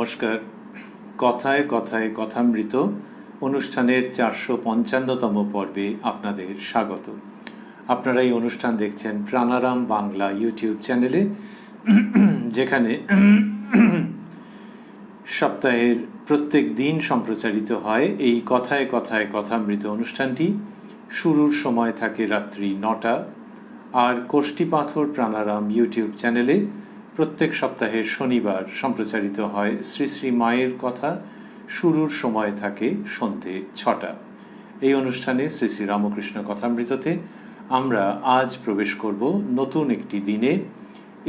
নমস্কার। কথায় কথায় কথামৃত অনুষ্ঠানের 455তম পর্বে আপনাদের স্বাগত। আপনারা এই অনুষ্ঠান দেখছেন প্রাণারাম বাংলা ইউটিউব চ্যানেলে, যেখানে সপ্তাহের প্রত্যেক দিন সম্প্রচারিত হয় এই কথায় কথায় কথামৃত অনুষ্ঠানটি। শুরুর সময় থাকে রাত্রি 9টা, আর কোষ্ঠীপাথর প্রাণারাম ইউটিউব চ্যানেলে প্রত্যেক সপ্তাহের শনিবার সম্প্রচারিত হয় শ্রী শ্রী মায়ের কথা। শুরুর সময় থাকে সন্ধে 6টা। এই অনুষ্ঠানে শ্রী শ্রী রামকৃষ্ণ কথামৃততে আমরা আজ প্রবেশ করব নতুন একটি দিনে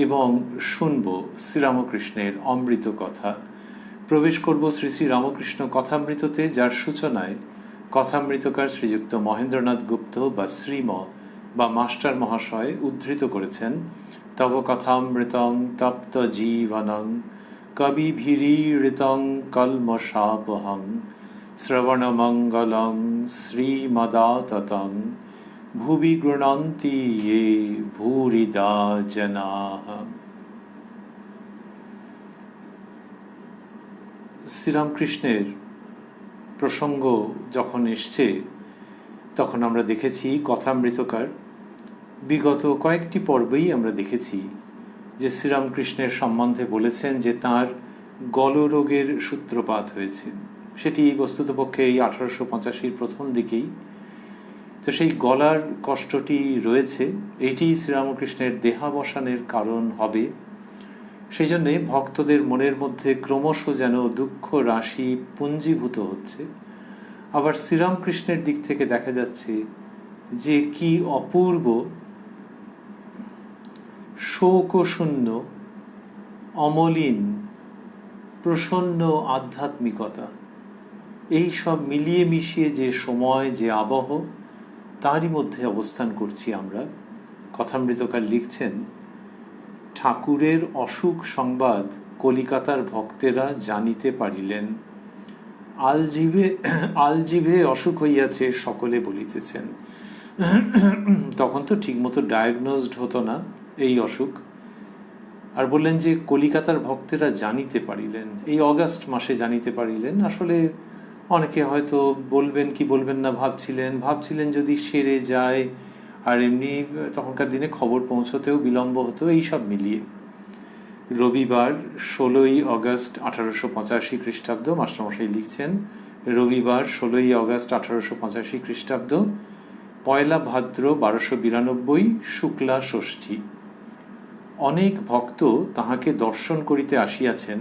এবং শুনব শ্রীরামকৃষ্ণের অমৃত কথা। প্রবেশ করব শ্রী শ্রী রামকৃষ্ণ কথামৃততে, যার সূচনায় কথামৃতকার শ্রীযুক্ত মহেন্দ্রনাথ গুপ্ত বা শ্রীম বা মাস্টার মহাশয় উদ্ধৃত করেছেন, তব কথামৃতং তপ্ত জীবনং কবিভিরীড়িতং কল্মষাপহং শ্রবণমঙ্গলং শ্রীমদাততং ভুবি গৃণন্তি ये ভূরিদা জনাঃ। শ্রীরামকৃষ্ণের প্রসঙ্গ যখন এসছে তখন আমরা দেখেছি কথামৃতকার বিগত কয়েকটি পর্বেই আমরা দেখেছি যে শ্রীরামকৃষ্ণের সম্বন্ধে বলেছেন যে তাঁর গলরোগের সূত্রপাত হয়েছে। সেটি বস্তুতপক্ষে এই 1885 প্রথম দিকেই। তো সেই গলার কষ্টটি রয়েছে, এটি শ্রীরামকৃষ্ণের দেহাবসানের কারণ হবে। সেই জন্যে ভক্তদের মনের মধ্যে ক্রমশ যেন দুঃখ রাশি পুঞ্জীভূত হচ্ছে। আবার শ্রীরামকৃষ্ণের দিক থেকে দেখা যাচ্ছে যে কি অপূর্ব শোকশূন্য, অমলিন, প্রসন্ন আধ্যাত্মিকতা। এই সব মিলিয়ে মিশিয়ে যে সময়, যে আবহ, তারই মধ্যে অবস্থান করছি আমরা। কথামৃতকার লিখছেন, ঠাকুরের অসুখ সংবাদ কলিকাতার ভক্তেরা জানিতে পারিলেন। আলজিভে অসুখ হইয়াছে সকলে বলিতেছেন। তখন তো ঠিকমতো ডায়াগনোজড হতো না এই অসুখ। আর বললেন যে কলিকাতার ভক্তেরা জানিতে পারিলেন, এই অগাস্ট মাসে জানিতে পারিলেন। আসলে অনেকে হয়তো বলবেন কি বলবেন না ভাবছিলেন যদি সেরে যায়, আর এমনি তখনকার দিনে খবর পৌঁছতেও বিলম্ব হতো। এই সব মিলিয়ে রবিবার 16ই অগস্ট 1885 খ্রিস্টাব্দ, মাস্টারমশাই লিখছেন, রবিবার 16ই অগস্ট 1885 খ্রিস্টাব্দ, পয়লা ভাদ্র 1292, শুক্লা ষষ্ঠী। অনেক ভক্ত তাহাকে দর্শন করিতে আসিয়াছেন।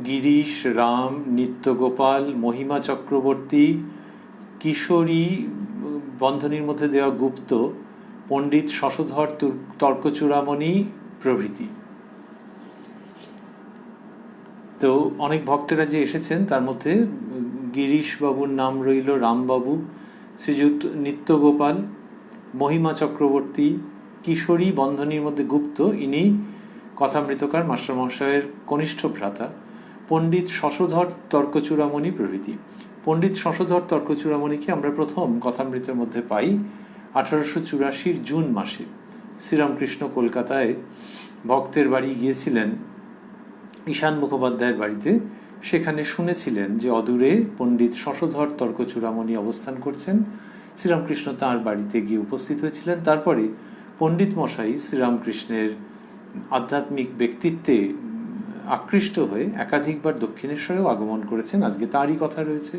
গিরিশ, রাম, নিত্যগোপাল, মহিমা চক্রবর্তী, কিশোরী বন্ধনীর মধ্যে দেওয়া গুপ্ত, পণ্ডিত শশধর তর্কচূড়ামণি প্রভৃতি। তো অনেক ভক্তেরা যে এসেছেন তার মধ্যে গিরিশ বাবুর নাম রইল, রামবাবু, শ্রীযুক্ত নিত্যগোপাল, মহিমা চক্রবর্তী, কিশোরী বন্ধনীর মধ্যে গুপ্ত, ইনি কথামৃতকার মাস্টারমহাশয়ের কনিষ্ঠ ভ্রাতা, পণ্ডিত শশধর তর্কচূড়ামণি প্রভৃতি। পণ্ডিত শশধর তর্কচূড়ামণিকে আমরা প্রথম কথামৃতের মধ্যে পাই 1884 জুন মাসে। শ্রীরামকৃষ্ণ কলকাতায় ভক্তের বাড়ি গিয়েছিলেন, ঈশান মুখোপাধ্যায়ের বাড়িতে। সেখানে শুনেছিলেন যে অদূরে পণ্ডিত শশধর তর্কচূড়ামণি অবস্থান করছেন। শ্রীরামকৃষ্ণ তাঁর বাড়িতে গিয়ে উপস্থিত হয়েছিলেন। তারপরে পণ্ডিত মশাই শ্রীরামকৃষ্ণের আধ্যাত্মিক ব্যক্তিত্বে আকৃষ্ট হয়ে একাধিকবার দক্ষিণেশ্বরেও আগমন করেছেন। আজকে তাঁরই কথা রয়েছে।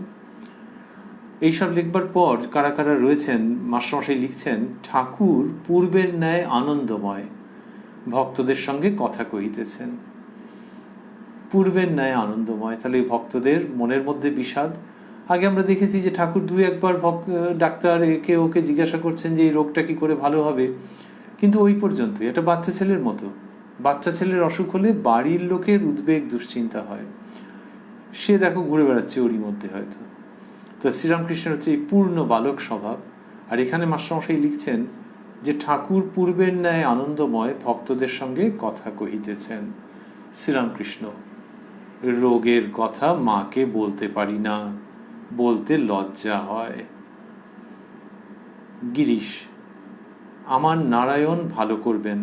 এইসব লিখবার পর কারা কারা রয়েছেন মাস্টারমশাই লিখছেন, ঠাকুর পূর্বের ন্যায় আনন্দময়, ভক্তদের সঙ্গে কথা কহিতেছেন। পূর্বের ন্যায় আনন্দময়, তাহলে ভক্তদের মনের মধ্যে বিষাদ। আগে আমরা দেখেছি যে ঠাকুর দুই একবার ডাক্তার একে ওকে জিজ্ঞাসা করছেন যে এই রোগটা কি করে ভালো হবে, কিন্তু ওই পর্যন্ত। এটা বাচ্চা ছেলের মতো। বাচ্চা ছেলের অসুখ হলে বাড়ির লোকের উদ্বেগ দুশ্চিন্তা হয়, সে দেখো ঘুরে বেড়াচ্ছে ওরই মধ্যে হয়তো। তো শ্রীরামকৃষ্ণের হচ্ছে এই পূর্ণ বালক স্বভাব। আর এখানে মাস্টারমশাই লিখছেন যে ঠাকুর পূর্বের ন্যায় আনন্দময়, ভক্তদের সঙ্গে কথা কহিতেছেন। শ্রীরামকৃষ্ণ, রোগের কথা মাকে বলতে পারি না, বলতে লজ্জা হয়। গিরিশ, আমার নারায়ণ ভালো করবেন।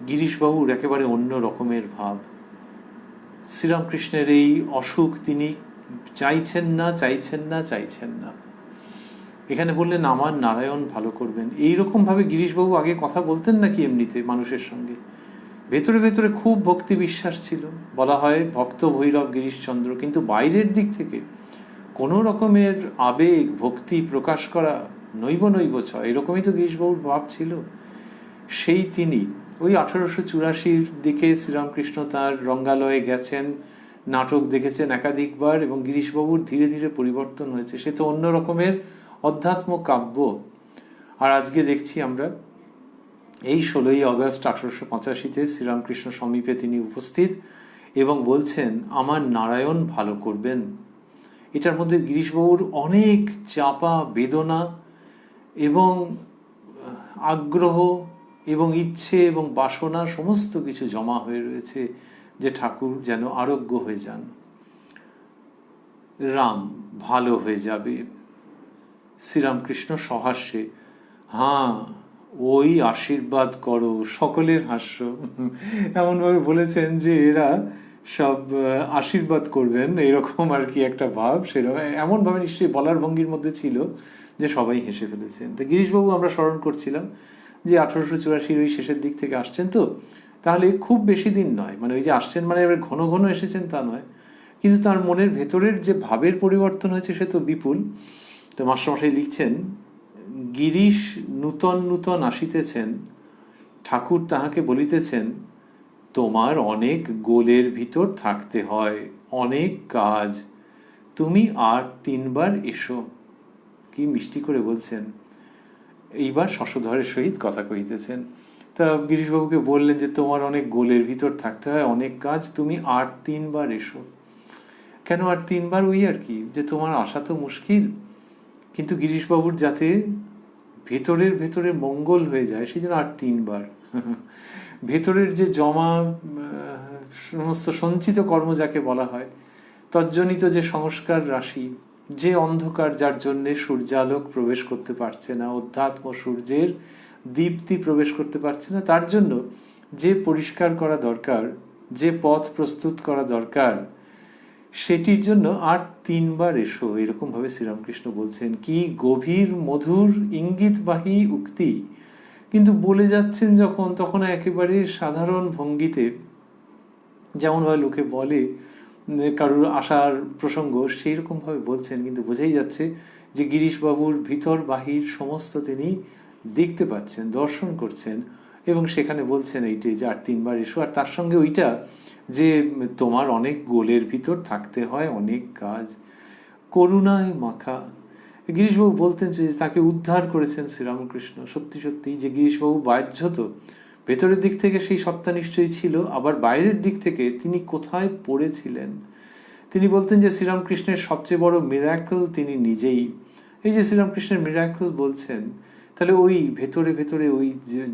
গিরিশবাবুর একেবারে অন্য রকমের ভাব। শ্রীরামকৃষ্ণের এই অসুখ তিনি চাইছেন না, চাইছেন না, চাইছেন না। এখানে বললেন আমার নারায়ণ ভালো করবেন। এইরকম ভাবে গিরিশবাবু আগে কথা বলতেন নাকি এমনিতে মানুষের সঙ্গে? ভেতরে ভেতরে খুব ভক্তি বিশ্বাস ছিল, বলা হয় ভক্ত ভৈরব গিরিশচন্দ্র, কিন্তু বাইরের দিক থেকে কোনো রকমের আবেগ ভক্তি প্রকাশ করা নৈব নৈব ছ, এরকমই তো গিরিশবাবুর ভাব ছিল। সেই তিনি ওই 1884 দিকে শ্রীরামকৃষ্ণ তার রঙ্গালয়ে গেছেন, নাটক দেখেছেন একাধিকবার, এবং গিরিশবাবুর ধীরে ধীরে পরিবর্তন হয়েছে। সে তো অন্য রকমের অধ্যাত্ম কাব্য। আর আজকে দেখছি আমরা এই 16ই আগস্ট 1885-তে শ্রীরামকৃষ্ণ সমীপে তিনি উপস্থিত এবং বলছেন আমার নারায়ণ ভালো করবেন। এটার মধ্যে গিরিশবাবুর অনেক চাপা বেদনা এবং আগ্রহ এবং ইচ্ছে এবং বাসনা সমস্ত কিছু জমা হয়ে রয়েছে, যে ঠাকুর যেন আরোগ্য হয়ে যান। রাম ভালো হয়ে যাবে। শ্রীরামকৃষ্ণ সহাস্যে, হ্যাঁ ওই আশীর্বাদ করো। সকলের হাস্য। এমনভাবে বলেছেন যে এরা সব আশীর্বাদ করবেন, এরকম আর কি একটা ভাব। সেরকম এমনভাবে নিশ্চয়ই বলার ভঙ্গির মধ্যে ছিল যে সবাই হেসে ফেলেছেন। তো গিরিশবাবু আমরা স্মরণ করছিলাম যে 1884 ওই শেষের দিক থেকে আসছেন, তো তাহলে খুব বেশি দিন নয়, মানে ওই যে আসছেন মানে এবার ঘন ঘন এসেছেন তা নয়, কিন্তু তার মনের ভেতরের যে ভাবের পরিবর্তন হয়েছে সে তো বিপুল। তো মাস্টারমশাই লিখছেন, গিরিশ নূতন নূতন আসিতেছেন, ঠাকুর তাহাকে বলিতেছেন তোমার অনেক গোলের ভিতর থাকতে হয়, অনেক কাজ, তুমি আর 3 বার এসো। কি মিষ্টি করে বলছেন। এইবার শশধরের সহিত কথা কহিতেছেন। তা গিরিশবাবুকে বললেন যে তোমার অনেক গোলের ভিতর থাকতে হয়, অনেক কাজ, তুমি আর 3 বার এসো। কেন আর 3 বার? ওই আর কি, যে তোমার আসা তো মুশকিল, কিন্তু গিরিশবাবুর যাতে ভেতরের ভেতরে মঙ্গল হয়ে যায় সেই জন্য আর 3 বার। ভেতরের যে জমা সমস্ত সঞ্চিত কর্ম যাকে বলা হয়, তজ্জনিত যে সংস্কার রাশি, যে অন্ধকার যার জন্যে সূর্যালোক প্রবেশ করতে পারছে না, অধ্যাত্ম সূর্যের দীপ্তি প্রবেশ করতে পারছে না, তার জন্য যে পরিষ্কার করা দরকার, যে পথ প্রস্তুত করা দরকার, সেটির জন্য আর 3 বার এসো। এরকম ভাবে শ্রীরামকৃষ্ণ বলছেন। কি গভীর মধুর ইঙ্গিতবাহী উক্তি! কিন্তু বলে যাচ্ছেন যখন, তখন একেবারে সাধারণ ভঙ্গিতে, যেমন ভাবে লোকে বলে কারোর আসার প্রসঙ্গ, সেই রকম ভাবে বলছেন, কিন্তু বোঝাই যাচ্ছে যে গিরিশবাবুর ভিতর বাহির সমস্ত তিনি দেখতে পাচ্ছেন, দর্শন করছেন, এবং সেখানে বলছেন এইটি যে আর 3 বার এসো। আর তার সঙ্গে ওইটা যে তোমার অনেক গোলের ভিতর থাকতে হয়, অনেক কাজ, করুণায় মাখা। গিরিশবাবু বলতেন যে তাকে উদ্ধার করেছেন শ্রীরামকৃষ্ণ। সত্যি সত্যি যে গিরিশবাবু বাহ্যত ভেতরের দিক থেকে সেই সত্তা নিশ্চয়ই ছিল, আবার বাইরের দিক থেকে তিনি কোথায় পড়েছিলেন। তিনি বলতেন যে শ্রীরামকৃষ্ণের সবচেয়ে বড় মিরাকল তিনি নিজেই। এই যে শ্রীরামকৃষ্ণের মিরাকল বলছেন, তাহলে ওই ভেতরে ভেতরে ওই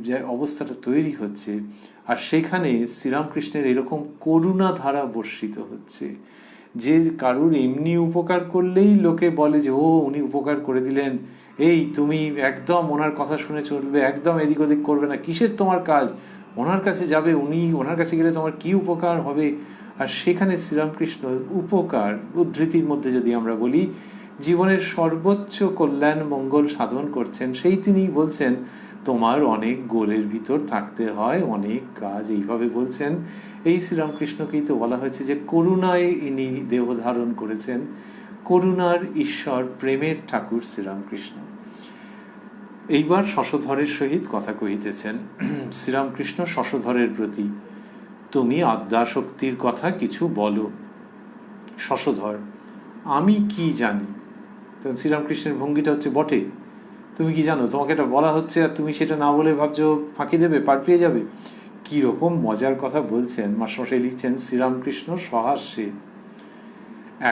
যে অবস্থাটা তৈরি হচ্ছে, আর সেখানে শ্রীরামকৃষ্ণের এরকম করুণা ধারা বর্ষিত হচ্ছে, যে কারুর এমনি উপকার করলেই লোকে বলে যে ও উনি উপকার করে দিলেন, এই তুমি একদম ওনার কথা শুনে চলবে, একদম এদিক ওদিক করবে না, কিসের তোমার কাজ, ওনার কাছে যাবে, উনি ওনার কাছে গেলে তোমার কি উপকার হবে। আর সেখানে শ্রীরামকৃষ্ণ উপকার উদ্ধৃতির মধ্যে যদি আমরা বলি, জীবনের সর্বোচ্চ কল্যাণ মঙ্গল সাধন করছেন, সেই তিনি বলছেন তোমার অনেক গোলের ভিতর থাকতে হয়, অনেক কাজ, এইভাবে বলছেন। এই শ্রীরামকৃষ্ণকেই তো বলা হয়েছে যে করুণায় ইনি দেহ ধারণ করেছেন, করুণার ঈশ্বর, প্রেমের ঠাকুর শ্রীরামকৃষ্ণ। এইবার শশধরের সহিত কথা কহিতেছেন। শ্রীরামকৃষ্ণ শশধরের প্রতি, তুমি আদ্যাশক্তির কথা কিছু বলো। শশধর, আমি কি জানি? তখন শ্রীরামকৃষ্ণের ভঙ্গিটা হচ্ছে, বটে তুমি কি জানো? তোমাকে এটা বলা হচ্ছে আর তুমি সেটা না বলে ভাবছো ফাঁকি দেবে, পার পেয়ে যাবে। কিরকম মজার কথা বলছেন। মাস্টারমশাই লিখছেন, শ্রীরামকৃষ্ণ সহাস্যে,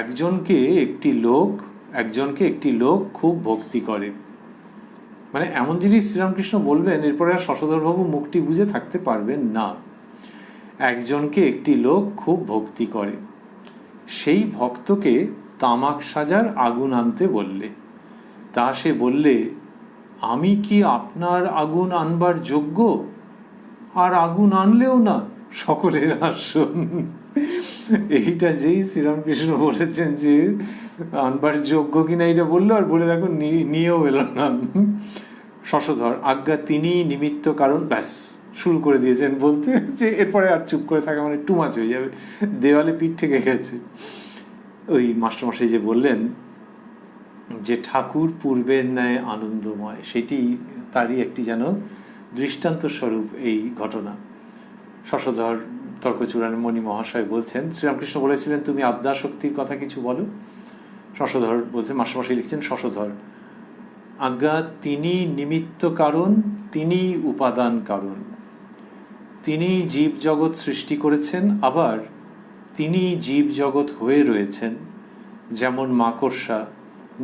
একজনকে একটি লোক খুব ভক্তি করে, মানে এমন জিনিস শ্রীরামকৃষ্ণ বলবেন, এরপরে আর শশধরবাবু মুখটি বুঝে থাকতে পারবেন না। একজনকে একটি লোক খুব ভক্তি করে, সেই ভক্তকে তামাক সাজার আগুন আনতে বললে, তা সে বললে আমি কি আপনার আগুন আনবার যোগ্য? আর আগুন আনলেও না, সকলের আসন। এইটা যেই শ্রীরামকৃষ্ণ বলেছেন যে আনবার যোগ্য কিনা এটা বললো, আর বলে দেখো নিয়েও এলো না। শশধর আজ্ঞা তিনি নিমিত্ত কারণ, ব্যাস শুরু করে দিয়েছেন বলতে, যে এরপরে আর চুপ করে থাকা মানে টু মাচ হয়ে যাবে, দেওয়ালে পিঠ ঠেকে গেছে। ওই মাস্টারমশাই যে বললেন যে ঠাকুর পূর্বের ন্যায় আনন্দময়, সেটি তারই একটি যেন দৃষ্টান্ত স্বরূপ এই ঘটনা। শশধর তর্কচূড়ামণি মহাশয় বলছেন, শ্রীরামকৃষ্ণ বলেছিলেন তুমি আদ্যাশক্তির কথা কিছু বলো। শশধর বলছেন, মাস্টারমশাই লিখছেন, শশধর আজ্ঞা তিনি নিমিত্ত কারণ, তিনি উপাদান কারণ। তিনি জীব জগৎ সৃষ্টি করেছেন, আবার তিনি জীব জগৎ হয়ে রয়েছেন। যেমন মাকড়সা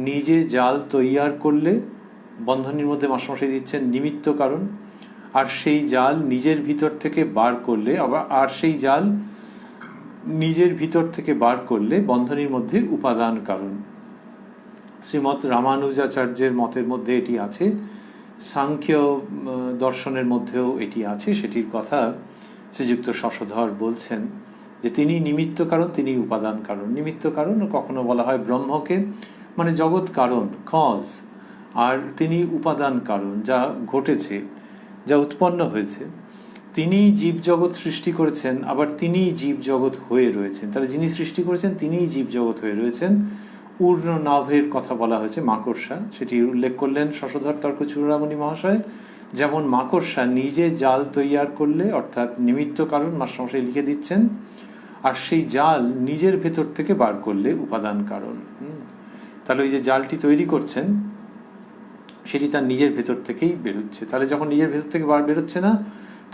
নিজে জাল তৈয়ার করলে, বন্ধনীর মধ্যে মাস্টারমশাই দিচ্ছেন নিমিত্ত কারণ, আর সেই জাল নিজের ভিতর থেকে বার করলে, আর সেই জাল নিজের ভিতর থেকে বার করলে বন্ধনীর মধ্যে উপাদান কারণ। শ্রীমৎ রামানুজাচার্যের মতের মধ্যে এটি আছে, সাংখ্য দর্শনের মধ্যেও এটি আছে। সেটির কথা শ্রীযুক্ত শশধর বলছেন যে তিনি নিমিত্ত কারণ, তিনি উপাদান কারণ। নিমিত্ত কারণ কখনো বলা হয় ব্রহ্মকে, মানে জগৎ কারণ, কজ, আর তিনি উপাদান কারণ, যা ঘটেছে, যা উৎপন্ন হয়েছে। তিনি জীব জগৎ সৃষ্টি করেছেন, আবার তিনি জীব জগৎ হয়ে রয়েছেন। তাহলে যিনি সৃষ্টি করেছেন তিনিই জীব জগৎ হয়ে রয়েছেন। উর্ণ নাভের কথা বলা হয়েছে, মাকড়সা, সেটি উল্লেখ করলেন শশধর তর্কচূড়ামণি মহাশয়। যেমন মাকড়সা নিজে জাল তৈয়ার করলে, অর্থাৎ নিমিত্ত কারণ মাস্টারমশাই লিখে দিচ্ছেন, আর সেই জাল নিজের ভেতর থেকে বার করলে উপাদান কারণ। তাহলে ওই যে জালটি তৈরি করছেন সেটি তার নিজের ভেতর থেকেই বেরোচ্ছে। তাহলে যখন নিজের ভেতর থেকে বেরোচ্ছে না,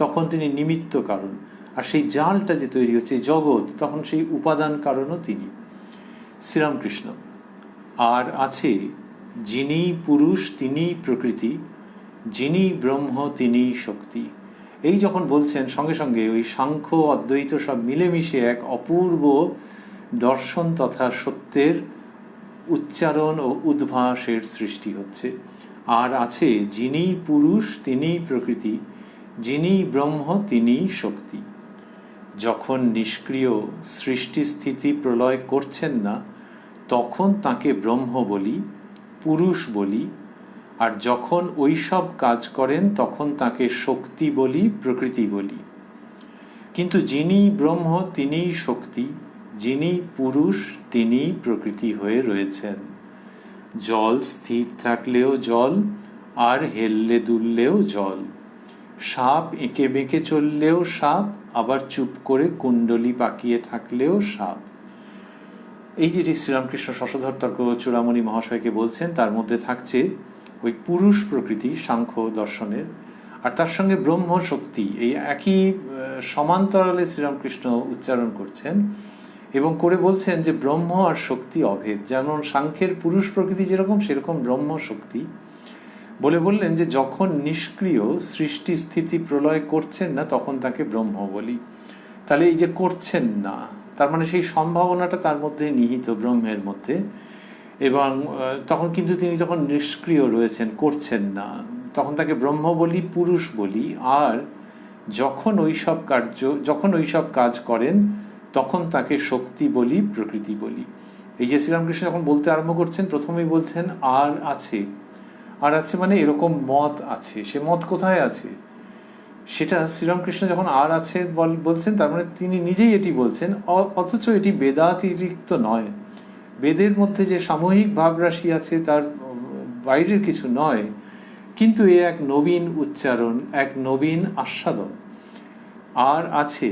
তখন তিনি নিমিত্ত কারণ। আর সেই জালটা যে তৈরি হচ্ছে জগৎ, তখন সেই উপাদান কারণও তিনি। শ্রীরামকৃষ্ণ আর আছে যিনি পুরুষ তিনি প্রকৃতি, যিনি ব্রহ্ম তিনি শক্তি। এই যখন বলছেন, সঙ্গে সঙ্গে ওই সাংখ্য অদ্বৈত সব মিলেমিশে এক অপূর্ব দর্শন তথা সত্যের উচ্চারণ ও উদ্ভাসের সৃষ্টি হচ্ছে। আর আছে যিনি পুরুষ তিনি প্রকৃতি, যিনি ব্রহ্ম তিনি শক্তি। যখন নিষ্ক্রিয় সৃষ্টি স্থিতি প্রলয় করছেন না, তখন তাকে ব্রহ্ম বলি, পুরুষ বলি, আর যখন ওই সব কাজ করেন তখন তাকে শক্তি বলি, প্রকৃতি বলি। কিন্তু যিনি ব্রহ্ম তিনি শক্তি, যিনি পুরুষ তিনি প্রকৃতি হয়ে রয়েছেন। জল স্থির থাকলেও জল, আর হেললে দুললেও জল। সাপ এঁকে বেঁকে চললেও সাপ, আবার চুপ করে কুণ্ডলি পাকিয়ে থাকলেও সাপ। এই যেটি শ্রীরামকৃষ্ণ শশধর তর্কচূড়ামণি মহাশয়কে বলছেন, তার মধ্যে থাকছে ওই পুরুষ প্রকৃতি সাংখ্য দর্শনের, আর তার সঙ্গে ব্রহ্ম শক্তি, এই একই সমান্তরালে শ্রীরামকৃষ্ণ উচ্চারণ করছেন এবং করে বলছেন যে ব্রহ্ম আর শক্তি অভেদ। যেমন সাংখ্যের পুরুষ প্রকৃতি যেরকম, সেরকম ব্রহ্ম শক্তি। বলে বললেন যে যখন নিষ্ক্রিয় সৃষ্টি স্থিতি প্রলয় করছেন না, তখন তাকে ব্রহ্ম বলি। তাহলে এই যে করছেন না, তার মানে সেই সম্ভাবনাটা তার মধ্যে নিহিত, ব্রহ্মের মধ্যে। এবং তখন কিন্তু তিনি যখন নিষ্ক্রিয় রয়েছেন, করছেন না, তখন তাকে ব্রহ্ম বলি, পুরুষ বলি। আর যখন ওই সব কাজ করেন, তখন তাকে শক্তি বলি, প্রকৃতি বলি। এই যে শ্রীরামকৃষ্ণ যখন বলতে আরম্ভ করছেন, প্রথমেই বলছেন আর আছে। আর আছে মানে এরকম মত আছে। সে মত কোথায় আছে? সেটা শ্রীরামকৃষ্ণ যখন আর আছে বলছেন, তার মানে তিনি নিজেই এটি বলছেন, অথচ এটি বেদাতিরিক্ত নয়। বেদের মধ্যে যে সামূহিক ভাবরাশি আছে তার বাইরের কিছু নয়, কিন্তু এ এক নবীন উচ্চারণ, এক নবীন আস্বাদন। আর আছে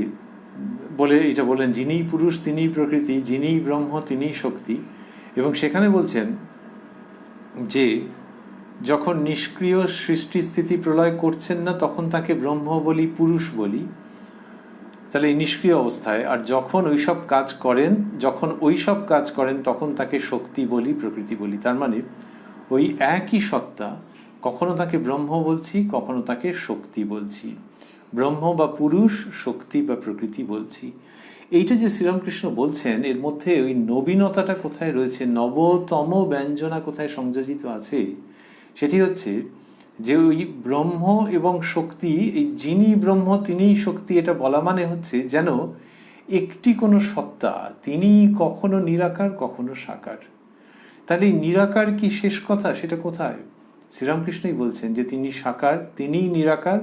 বলে এটা বলেন, যিনি পুরুষ তিনি প্রকৃতি, যিনি ব্রহ্ম তিনি শক্তি। এবং সেখানে বলছেন যে যখন নিষ্ক্রিয় সৃষ্টি স্থিতি প্রলয় করছেন না, তখন তাকে ব্রহ্ম বলি, পুরুষ বলি। তাহলে এই নিষ্ক্রিয় অবস্থায়। আর যখন ওইসব কাজ করেন তখন তাকে শক্তি বলি, প্রকৃতি বলি। তার মানে ওই একই সত্তা, কখনো তাকে ব্রহ্ম বলছি, কখনো তাকে শক্তি বলছি। ব্রহ্ম বা পুরুষ, শক্তি বা প্রকৃতি বলছি। এইটা যে শ্রীরামকৃষ্ণ বলছেন, এর মধ্যে ওই নবীনতাটা কোথায় রয়েছে, নবতম ব্যঞ্জনা কোথায় সংযোজিত আছে, সেটি হচ্ছে যে ওই ব্রহ্ম এবং শক্তি, এই যিনি ব্রহ্ম তিনিই শক্তি, এটা বলা মানে হচ্ছে যেন একটি কোনো সত্তা, তিনি কখনো নিরাকার কখনো সাকার। তাহলে নিরাকার কি শেষ কথা, সেটা কোথায়? শ্রীরামকৃষ্ণই বলছেন যে তিনি সাকার, তিনিই নিরাকার,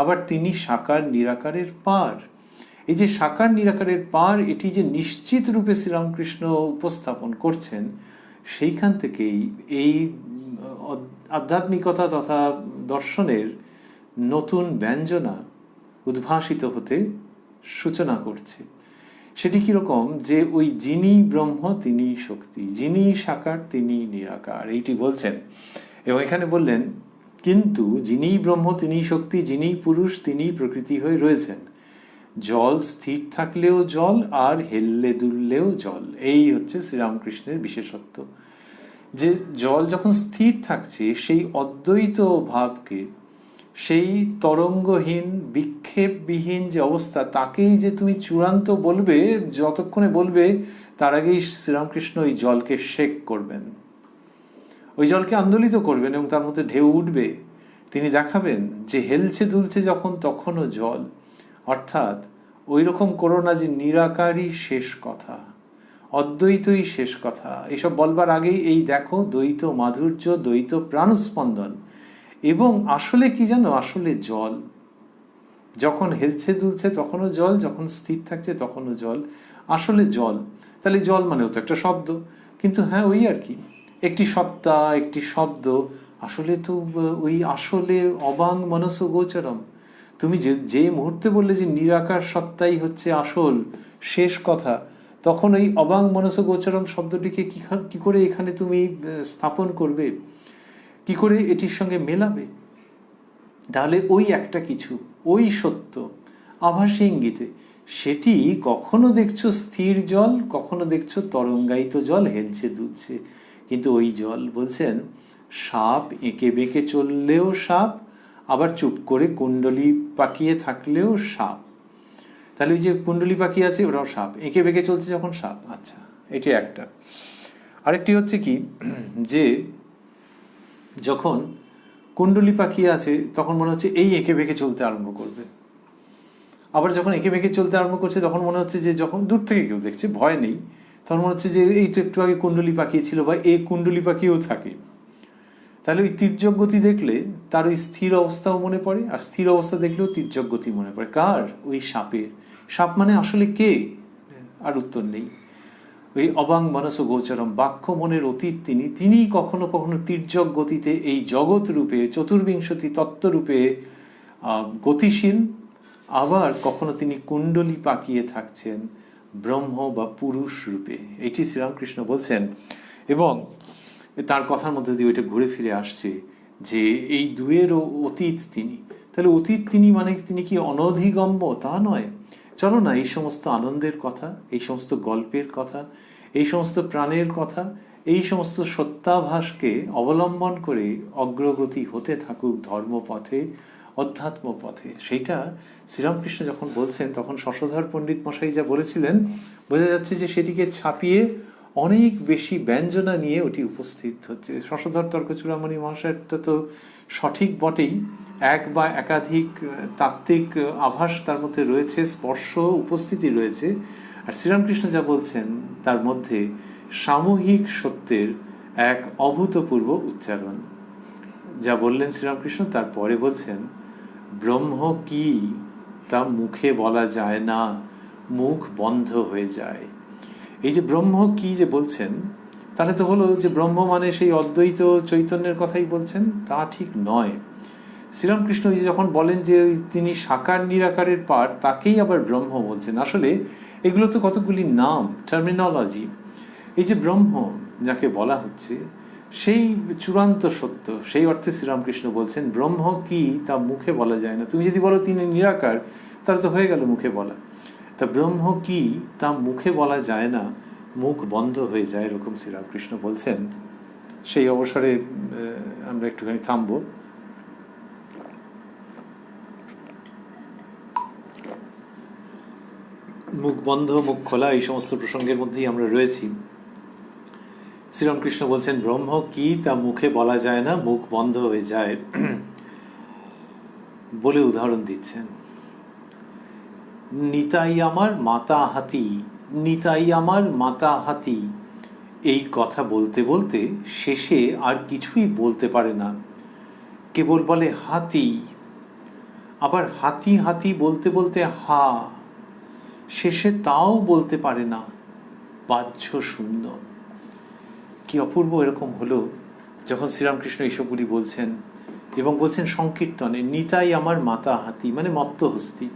আবার তিনি সাকার নিরাকারের পার। এই যে সাকার নিরাকারের পার, এটি যে নিশ্চিত রূপে শ্রীরামকৃষ্ণ উপস্থাপন করছেন, সেইখান থেকেই এই আধ্যাত্মিকতা তথা দর্শনের নতুন ব্যঞ্জনা উদ্ভাসিত হতে সূচনা করছে। সেটি কিরকম, যে ওই যিনি ব্রহ্ম তিনি শক্তি, যিনি সাকার তিনি নিরাকার, এইটি বলছেন। এবং এখানে বললেন কিন্তু যিনি ব্রহ্ম তিনি শক্তি, যিনি পুরুষ তিনি প্রকৃতি হয়ে রয়েছেন। জল স্থির থাকলেও জল, আর হেললে দুললেও জল, এই হচ্ছে শ্রীরামকৃষ্ণের বিশেষত্ব। যে জল যখন স্থির থাকছে, সেই অদ্বৈত ভাবকে, সেই তরঙ্গহীন বিক্ষেপবিহীন যে অবস্থা, তাকেই যে তুমি চূড়ান্ত বলবে, যতক্ষণে বলবে তার আগেই শ্রীরামকৃষ্ণ ওই জলকে শেক করবেন, ওই জলকে আন্দোলিত করবেন এবং তার মধ্যে ঢেউ উঠবে। তিনি দেখাবেন যে হেলছে দুলছে যখন, তখনও জল। অর্থাৎ ওই রকম করো না যে নিরাকারই শেষ কথা, অদ্বৈতই শেষ কথা। এসব বলবার আগেই এই দেখো দ্বৈত মাধুর্য, দ্বৈত প্রাণস্পন্দন। এবং আসলে কি জানো, আসলে জল যখন হেলছে দুলছে তখনও জল, যখন স্থির থাকছে তখনও জল, আসলে জল। তাহলে জল মানেও তো একটা শব্দ, কিন্তু হ্যাঁ ওই আর কি, একটি সত্তা, একটি শব্দ। আসলে তো ওই আসলে অবাং মনস গোচরম। তুমি যে মুহূর্তে বললে যে নিরাকার সত্তাই হচ্ছে আসল শেষ কথা, তখন ওই অবাং মনস গোচরম শব্দটিকে কি করে এখানে তুমি স্থাপন করবে, কি করে এটির সঙ্গে মেলাবে? তাহলে ওই একটা কিছু, ওই সত্য আভাসী ইঙ্গিতে, সেটি কখনো দেখছো স্থির জল, কখনো দেখছো তরঙ্গায়িত জল হেলছে দুলছে। কিন্তু ওই জল বলছেন সাপ এঁকে বেঁকে চললেও সাপ, আবার চুপ করে কুণ্ডলি পাকিয়ে থাকলেও সাপ। তাহলে ওই যে কুণ্ডলি পাকিয়ে আছে ওরাও সাপ, এঁকে বেঁকে চলছে যখন সাপ। আচ্ছা, এটি একটা। আরেকটি হচ্ছে কি, যে যখন কুণ্ডলি পাকিয়ে আছে তখন মনে হচ্ছে এই এঁকে বেঁকে চলতে আরম্ভ করবে, আবার যখন এঁকে বেঁকে চলতে আরম্ভ করছে তখন মনে হচ্ছে যে, যখন দূর থেকে কেউ দেখছে ভয় নেই, তখন মনে হচ্ছে যে এই তো একটু আগে কুণ্ডলি পাকিয়েছিল, বা এ কুণ্ডলি পাকিয়েও থাকে। তাহলে ওই তির্যক গতি দেখলে তার ওই স্থির অবস্থাও মনে পড়ে, আর স্থির অবস্থা দেখলেও তির্যক গতি মনে পড়ে। কার? ওই সাপের। সাপ মানে আসলে কে? আর উত্তর নেই। ওই অবাং মনস গোচরম, বাক্য মনের অতীত তিনি কখনো কখনো তির্যক গতিতে এই জগৎ রূপে, চতুর্বিংশতি তত্ত্বরূপে গতিশীল, আবার কখনো তিনি কুণ্ডলী পাকিয়ে থাকছেন ব্রহ্ম বা পুরুষ রূপে। এটি শ্রীরামকৃষ্ণ বলছেন। এবং তার কথার মধ্যে দিয়ে ওইটা ঘুরে ফিরে আসছে যে এই দুয়েরও অতীত তিনি। তাহলে অতীত তিনি মানে তিনি কি অনধিগম্য? তা নয়। চলো না এই সমস্ত আনন্দের কথা, এই সমস্ত গল্পের কথা, এই সমস্ত প্রাণের কথা, এই সমস্ত সত্যাভাসকে অবলম্বন করে অগ্রগতি হতে থাকুক ধর্মপথে, অধ্যাত্ম পথে। সেইটা শ্রীরামকৃষ্ণ যখন বলছেন তখন শশধর পণ্ডিত মশাই যা বলেছিলেন, বোঝা যাচ্ছে যে সেটিকে ছাপিয়ে অনেক বেশি ব্যঞ্জনা নিয়ে ওটি উপস্থিত হচ্ছে। শশধর তর্কচূড়ামণি মহাশয়টা তো সঠিক বটেই, এক বা একাধিক তাত্ত্বিক আভাস তার মধ্যে রয়েছে, স্পর্শ উপস্থিতি রয়েছে। আর শ্রীরামকৃষ্ণ যা বলছেন তার মধ্যে সামূহিক সত্যের এক অভূতপূর্ব উচ্চারণ। যা বললেন শ্রীরামকৃষ্ণ তারপরে বলছেন, ব্রহ্ম কি তা মুখে বলা যায় না, মুখ বন্ধ হয়ে যায়। এই যে ব্রহ্ম কি যে বলছেন, তাহলে তো হলো যে ব্রহ্ম মানে সেই অদ্বৈত চৈতন্যের কথাই বলছেন, তা ঠিক নয়। শ্রীরামকৃষ্ণ যখন বলেন যে তিনি সাকার নিরাকারের পার, তাকেই আবার ব্রহ্ম বলছেন। আসলে এগুলো তো কতগুলি নাম, টার্মিনোলজি। এই যে ব্রহ্ম যাকে বলা হচ্ছে সেই চূড়ান্ত সত্য, সেই অর্থে শ্রীরামকৃষ্ণ বলছেন ব্রহ্ম কি তা মুখে বলা যায় না। তুমি যদি বলো তিনি নিরাকার, তাহলে তো হয়ে গেল মুখে বলা। তা ব্রহ্ম কি তা মুখে বলা যায় না, মুখ বন্ধ হয়ে যায়, এরকম শ্রীরামকৃষ্ণ বলছেন। সেই অবসরে আমরা একটুখানি থামবো। মুখ বন্ধ মুখ খোলা এই সমস্ত প্রসঙ্গের মধ্যেই আমরা রয়েছি। শ্রীরামকৃষ্ণ বলছেন ব্রহ্ম কি তা মুখে বলা যায় না, মুখ বন্ধ হয়ে যায়। বলে উদাহরণ দিচ্ছেন। নিতাই আমার মাতা হাতি, নিতাই আমার মাতা হাতি, এই কথা বলতে বলতে শেষে আর কিছুই বলতে পারে না, কেবল বলে হাতি। আবার হাতি হাতি বলতে বলতে হা, শেষে তাও বলতে পারে না, বাহ্য শূন্য। কি অপূর্ব এরকম হলো যখন শ্রীরামকৃষ্ণ এইসবগুলি বলছেন, এবং বলছেন সংকীর্তনে নিতাই আমার মাতা হাতি, মানে মত্তহস্তি,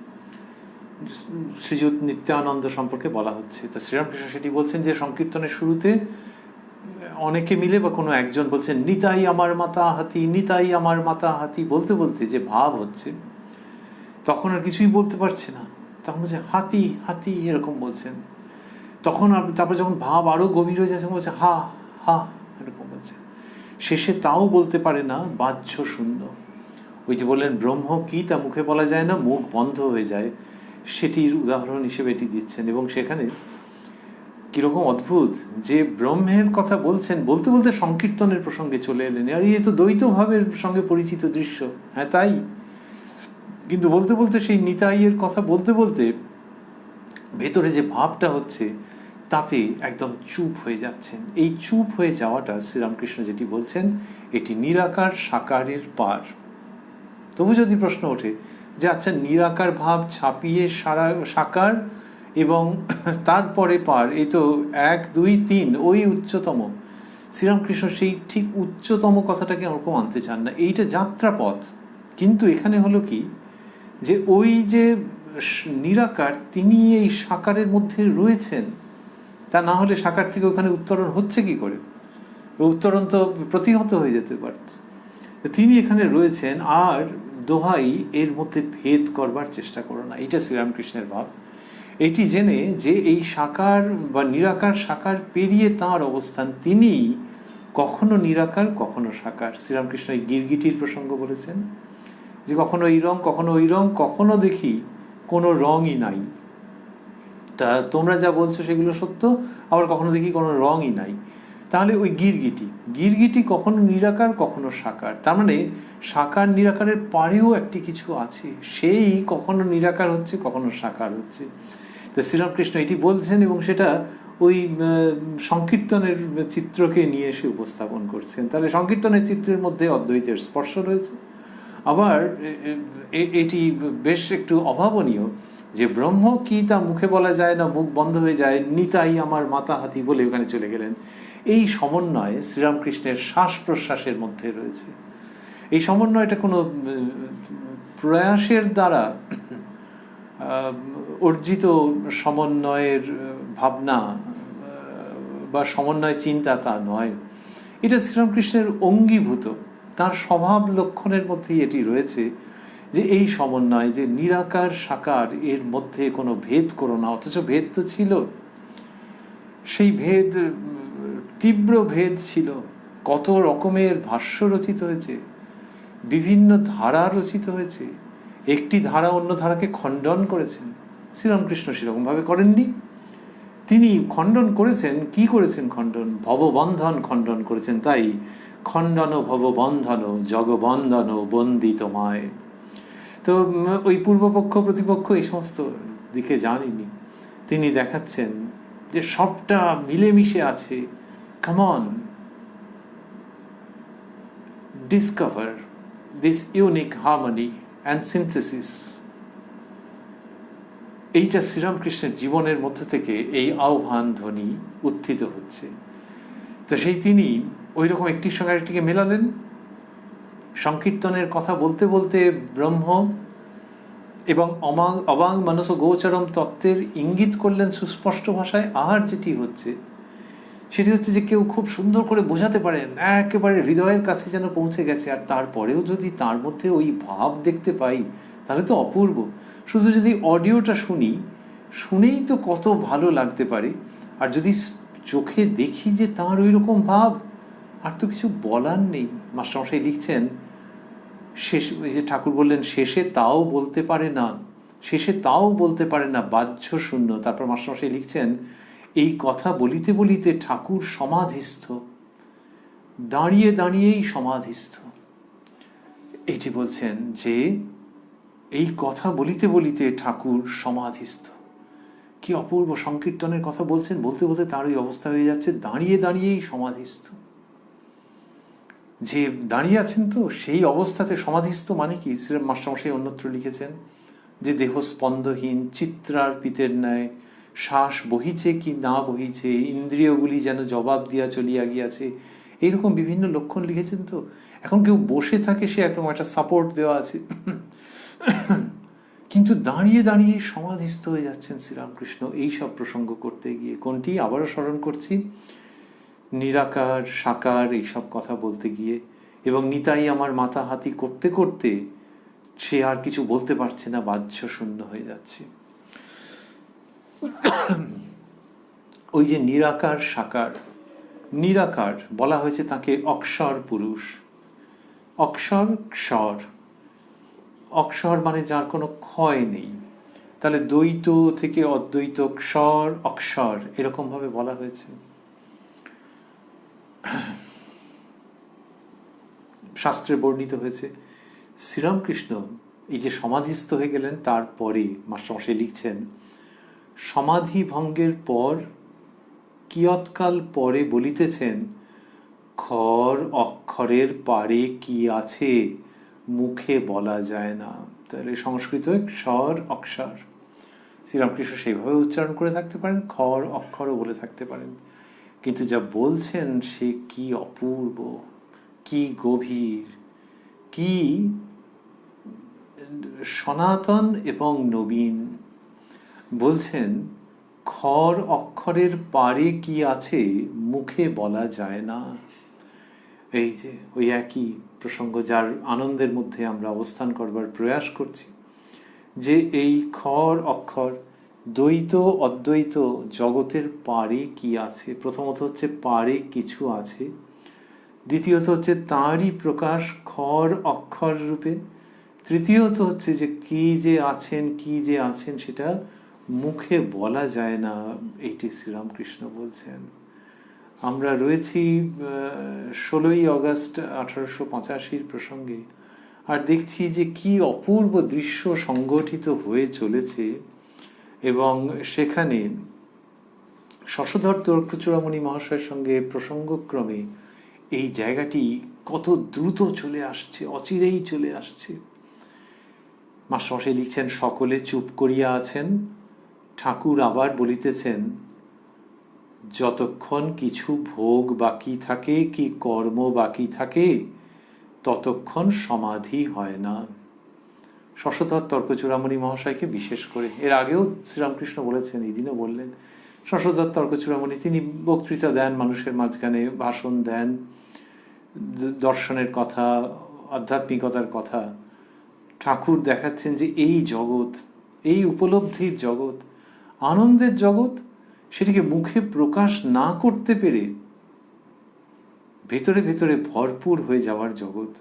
শ্রীযুত নিত্যানন্দ সম্পর্কে বলা হচ্ছে। তা শ্রীরামকৃষ্ণ সেটি বলছেন যে সংকীর্তনের শুরুতে অনেকে মিলে বা কোনো একজন বলছেন নিতাই আমার মাতা হাতি, নিতাই আমার মাতা হাতি, বলতে বলতে যে ভাব হচ্ছে তখন আর কিছুই বলতে পারছে না, তখন বলছে হাতি হাতি এরকম বলছেন। তখন তারপর যখন ভাব আরো গভীর হয়ে যাচ্ছে বলছে হা হা এরকম বলছে। শেষে তাও বলতে পারে না, বাহ্য শূন্য। ওই যে বললেন ব্রহ্ম কি তা মুখে বলা যায় না, মুখ বন্ধ হয়ে যায়, সেটির উদাহরণ হিসেবে এটি দিচ্ছেন। এবং সেখানে কিরকম অদ্ভুত যে ব্রহ্মের কথা বলছেন, বলতে বলতে সংকীর্তনের প্রসঙ্গে চলে এলেন। আর এই তো দ্বৈত ভাবের সঙ্গে পরিচিত দৃশ্য, হ্যাঁ তাই, কিন্তু বলতে বলতে সেই নিতাইয়ের কথা বলতে বলতে ভেতরে যে ভাবটা হচ্ছে তাতে একদম চুপ হয়ে যাচ্ছেন। এই চুপ হয়ে যাওয়াটা শ্রীরামকৃষ্ণ যেটি বলছেন, এটি নিরাকার সাকারের পার। তবু যদি প্রশ্ন ওঠে যে আচ্ছা নিরাকার ভাব ছাপিয়ে সাকার এবং তারপরে পার, এই তো 1 2 3 ওই উচ্চতম। শ্রীরামকৃষ্ণ সেই ঠিক উচ্চতম কথাটাকে ওরকম আনতে চান না, এইটা যাত্রাপথ। কিন্তু এখানে হলো কি যে ওই যে নিরাকার তিনি এই সাকারের মধ্যে রয়েছেন, তা না হলে সাকার থেকে ওখানে উত্তরণ হচ্ছে কি করে, উত্তরণ তো প্রতিহত হয়ে যেতে পারত। তিনি এখানে রয়েছেন, আর দোহাই এর মধ্যে ভেদ করবার চেষ্টা করো না, এটা শ্রীরামকৃষ্ণের ভাব। এটি জেনে যে এই সাকার বা নিরাকার সাকার পেরিয়ে তাঁর অবস্থান, তিনি কখনো নিরাকার কখনো সাকার। শ্রীরামকৃষ্ণ এই গিরগিটির প্রসঙ্গ বলেছেন যে কখনো এই রং কখনো ওই রং, কখনো দেখি কোনো রঙই নাই, তা তোমরা যা বলছো সেগুলো সত্য, আবার কখনো দেখি কোনো রঙই নাই। তাহলে ওই গিরগিটি কখনো নিরাকার কখনো সাকার, তার মানে সাকার নিরাকারের পারেও একটি কিছু আছে, সেই কখনো নিরাকার হচ্ছে কখনো সাকার হচ্ছে। তো শ্রীরামকৃষ্ণ এটি বলছেন এবং সেটা ওই সংকীর্তনের চিত্রকে নিয়ে এসে উপস্থাপন করছেন। তাহলে সংকীর্তনের চিত্রের মধ্যে অদ্বৈতের স্পর্শ রয়েছে। আবার এটি বেশ একটু অভাবনীয় যে ব্রহ্ম কি তা মুখে বলা যায় না, মুখ বন্ধ হয়ে যায়, নিতাই আমার মাতা হাতি বলে ওখানে চলে গেলেন। এই সমন্বয় শ্রীরামকৃষ্ণের শ্বাস প্রশ্বাসের মধ্যে রয়েছে। এই সমন্বয়টা কোনো প্রয়াসের দ্বারা অর্জিত সমন্বয়ের ভাবনা বা সমন্বয় চিন্তা তা নয়, এটা শ্রীরামকৃষ্ণের অঙ্গীভূত, তার স্বভাব লক্ষণের মধ্যেই এটি রয়েছে যে এই সমন্বয়, যে নিরাকার সাকার এর মধ্যে কোনো ভেদ করো না। অথচ ভেদ তো ছিল, সেই ভেদ তীব্র ভেদ ছিল, কত রকমের ভাষ্য রচিত হয়েছে, বিভিন্ন ধারা রচিত হয়েছে, একটি ধারা অন্য ধারাকে খণ্ডন করেছেন। শ্রীরামকৃষ্ণ সেরকমভাবে করেননি, তিনি খণ্ডন করেছেন। কি করেছেন খণ্ডন? ভববন্ধন খণ্ডন করেছেন। তাই খণ্ডন ভববন্ধন জগবন্ধন বন্দিতমায়। তো ওই পূর্বপক্ষ প্রতিপক্ষ এই সমস্ত দিকে জানিনি, তিনি দেখাচ্ছেন যে সবটা মিলেমিশে আছে। Come on, discover this unique harmony and synthesis. এইটা শ্রীরামকৃষ্ণের জীবনের মধ্য থেকে এই আহ্বান ধ্বনি উত্থিত হচ্ছে। তো সেই তিনি ওই রকম একটির সঙ্গে একটিকে মেলালেন। সংকীর্তনের কথা বলতে বলতে ব্রহ্ম এবং অবাং মানস গোচরম তত্ত্বের ইঙ্গিত করলেন সুস্পষ্ট ভাষায়। আর যেটি হচ্ছে সেটি হচ্ছে যে কেউ খুব সুন্দর করে বোঝাতে পারেন, একেবারে হৃদয়ের কাছে যেন পৌঁছে গেছে, আর তারপরেও যদি তার মধ্যে ওই ভাব দেখতে পাই তাহলে তো অপূর্ব। শুধু যদি অডিওটা শুনেই তো কত ভালো লাগতে পারে, আর যদি চোখে দেখি যে তার ওই রকম ভাব, আর তো কিছু বলার নেই। মাস্টারমশাই লিখছেন শেষ, যে ঠাকুর বললেন শেষে তাও বলতে পারে না, শেষে তাও বলতে পারে না, বাহ্য শূন্য। তারপর মাস্টারমশাই লিখছেন এই কথা বলিতে বলিতে ঠাকুর সমাধিস্থ, দাঁড়িয়ে দাঁড়িয়েই সমাধিস্থ। এটি বলছেন যে এই কথা বলিতে বলিতে ঠাকুর সমাধিস্থ। কি অপূর্ব সংকীর্তনের কথা বলছেন, বলতে বলতে তার ওই অবস্থা হয়ে যাচ্ছে, দাঁড়িয়ে দাঁড়িয়েই সমাধিস্থ। যে দাঁড়িয়ে আছেন তো সেই অবস্থাতে সমাধিস্থ মানে কি? শ্রীরাম মাস্টারমশাই অন্যত্র লিখেছেন যে দেহ স্পন্দহীন, চিত্রার্পিতের ন্যায়, শ্বাস বহিছে কি না বহিছে, ইন্দ্রিয়গুলি যেন জবাব দিয়া চলিয়া গিয়াছে, এইরকম বিভিন্ন লক্ষণ লিখেছেন। তো এখন কেউ বসে থাকে, সে একদম একটা সাপোর্ট দেওয়া আছে, কিন্তু দাঁড়িয়ে দাঁড়িয়ে সমাধিস্থ হয়ে যাচ্ছেন শ্রীরামকৃষ্ণ এই সব প্রসঙ্গ করতে গিয়ে। কোনটি আবারও স্মরণ করছি, নিরাকার সাকার এইসব কথা বলতে গিয়ে, এবং নিতাই আমার মাথা হাতি করতে করতে সে আর কিছু বলতে পারছে না, বাহ্য শূন্য হয়ে যাচ্ছে। ওই যে নিরাকার সাকার, নিরাকার বলা হয়েছে তাকে অক্ষর পুরুষ, অক্ষর ক্ষর, অক্ষর মানে যার কোনো ক্ষয় নেই, তাহলে দ্বৈত থেকে অদ্বৈত, ক্ষর অক্ষর এরকম ভাবে বলা হয়েছে। শাস্ত্রে বর্ণিত হয়েছে। শ্রীরামকৃষ্ণ এই যে সমাধিস্থ হয়ে গেলেন, তারপরে মাস্টারমশাই লিখছেন, সমাধি ভঙ্গের পর কিয়ৎকাল পরে বলিতেছেন, ক্ষর অক্ষরের পারে কি আছে মুখে বলা যায় না। তাহলে সংস্কৃত ক্ষর অক্ষর, শ্রীরামকৃষ্ণ সেইভাবে উচ্চারণ করে থাকতে পারেন, ক্ষর অক্ষরও বলে থাকতে পারেন, কিন্তু যা বলছেন সে কি অপূর্ব, কি গভীর, কি সনাতন এবং নবীন। বলছেন ক্ষর অক্ষরের পারে কি আছে মুখে বলা যায় না। এই যে ওই একই প্রসঙ্গ যার আনন্দের মধ্যে আমরা অবস্থান করবার প্রয়াস করছি, যে এই ক্ষর অক্ষর দ্বৈত অদ্বৈত জগতের পারে কি আছে। প্রথমত হচ্ছে পারে কিছু আছে, দ্বিতীয়ত হচ্ছে তাঁরই প্রকাশ ক্ষর অক্ষর রূপে, তৃতীয়ত হচ্ছে যে কি যে আছেন, কি যে আছেন সেটা মুখে বলা যায় না। এইটি শ্রীরামকৃষ্ণ বলছেন। আমরা রয়েছি 16ই আগস্ট 1885 প্রসঙ্গে, আর দেখছি যে কি অপূর্ব দৃশ্য সংগঠিত হয়ে চলেছে। এবং সেখানে শশধর তর্কচূড়ামণি মহাশয়ের সঙ্গে প্রসঙ্গক্রমে এই জায়গাটি কত দ্রুত চলে আসছে, অচিরেই চলে আসছে। মাস্টারমশাই লিখছেন, সকলে চুপ করিয়া আছেন, ঠাকুর আবার বলিতেছেন, যতক্ষণ কিছু ভোগ বাকি থাকে কি কর্ম বাকি থাকে ততক্ষণ সমাধি হয় না। শশধর তর্কচূড়ামণি মহাশয়কে বিশেষ করে, এর আগেও শ্রীরামকৃষ্ণ বলেছেন, এই দিনও বললেন। শশধর তর্কচূড়ামণি তিনি বক্তৃতা দেন, মানুষের মাঝখানে ভাষণ দেন, দর্শনের কথা, আধ্যাত্মিকতার কথা। ঠাকুর দেখাচ্ছেন যে এই জগৎ, এই উপলব্ধির জগৎ, আনন্দের জগৎ, সেটিকে মুখে প্রকাশ না করতে পেরে ভেতরে ভেতরে ভরপুর হয়ে যাওয়ার জগৎ।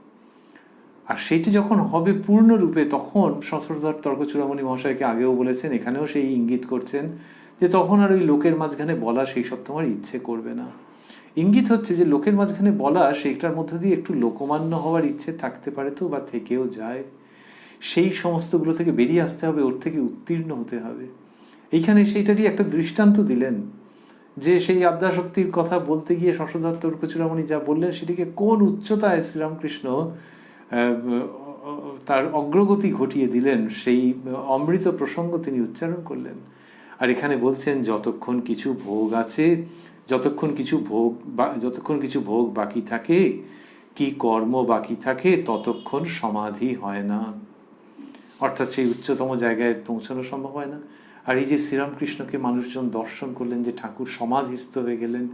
আর সেটি যখন হবে পূর্ণরূপে, তখন শশধর তর্কচূড়ামণি মহাশয়কে আগেও বলেছেন, এখানেও সেই ইঙ্গিত করছেন যে তখন আর ওই লোকের মাঝখানে বলা সেই সব তোমার ইচ্ছে করবে না। ইঙ্গিত হচ্ছে যে লোকের মাঝখানে বলা, সেইটার মধ্যে দিয়ে একটু লোকমান্য হওয়ার ইচ্ছে থাকতে পারে তো, বা থেকেও যায়। সেই সমস্তগুলো থেকে বেরিয়ে আসতে হবে, ওর থেকে উত্তীর্ণ হতে হবে। এইখানে সেইটারই একটা দৃষ্টান্ত দিলেন, যে সেই আদ্যাশক্তির কথা বলতে গিয়ে শশধর তর্কচূড়ামণি যা বললেন, সেটিকে কোন উচ্চতায় শ্রীরামকৃষ্ণ তার অগ্রগতি ঘটিয়ে দিলেন, সেই অমৃত প্রসঙ্গ তিনি উচ্চারণ করলেন। আর এখানে বলছেন, যতক্ষণ কিছু ভোগ আছে, যতক্ষণ কিছু ভোগ বাকি থাকে কি কর্ম বাকি থাকে ততক্ষণ সমাধি হয় না, অর্থাৎ সেই উচ্চতম জায়গায় পৌঁছানো সম্ভব হয় না। আর এই যে শ্রীরামকৃষ্ণকে মানুষজন দর্শন করলেন, যে ঠাকুর সমাধিস্থ হয়ে গেলেন,